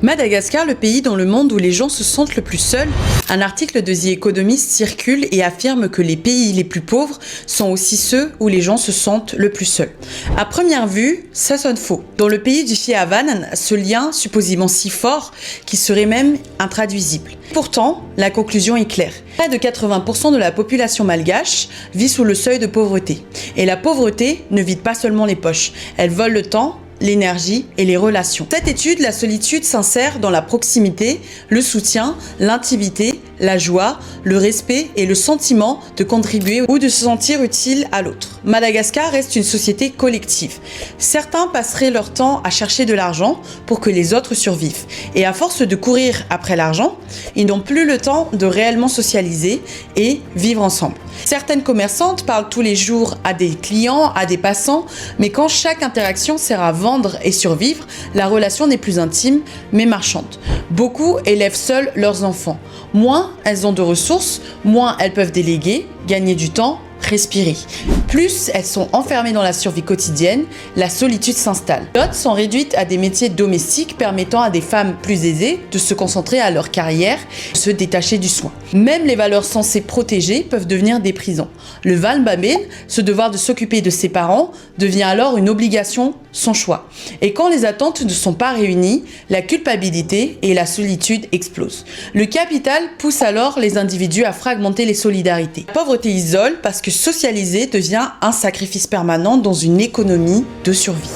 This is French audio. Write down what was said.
Madagascar, le pays dans le monde où les gens se sentent le plus seuls. Un article de The Economist circule et affirme que les pays les plus pauvres sont aussi ceux où les gens se sentent le plus seuls. À première vue, ça sonne faux. Dans le pays du Chiavanan, ce lien supposément si fort qu'il serait même intraduisible. Pourtant, la conclusion est claire. Près de 80% de la population malgache vit sous le seuil de pauvreté. Et la pauvreté ne vide pas seulement les poches, elle vole le temps, l'énergie et les relations. Cette étude, la solitude s'insère dans la proximité, le soutien, l'intimité, la joie, le respect et le sentiment de contribuer ou de se sentir utile à l'autre. Madagascar reste une société collective. Certains passeraient leur temps à chercher de l'argent pour que les autres survivent. Et à force de courir après l'argent, ils n'ont plus le temps de réellement socialiser et vivre ensemble. Certaines commerçantes parlent tous les jours à des clients, à des passants, mais quand chaque interaction sert à vendre et survivre, la relation n'est plus intime, mais marchande. Beaucoup élèvent seuls leurs enfants. Moins elles ont de ressources, moins elles peuvent déléguer, gagner du temps, respirer. Plus elles sont enfermées dans la survie quotidienne, la solitude s'installe. D'autres sont réduites à des métiers domestiques permettant à des femmes plus aisées de se concentrer à leur carrière, de se détacher du soin. Même les valeurs censées protéger peuvent devenir des prisons. Le Valbamén, ce devoir de s'occuper de ses parents, devient alors une obligation, son choix. Et quand les attentes ne sont pas réunies, la culpabilité et la solitude explosent. Le capital pousse alors les individus à fragmenter les solidarités. La pauvreté isole parce que socialiser devient un sacrifice permanent dans une économie de survie.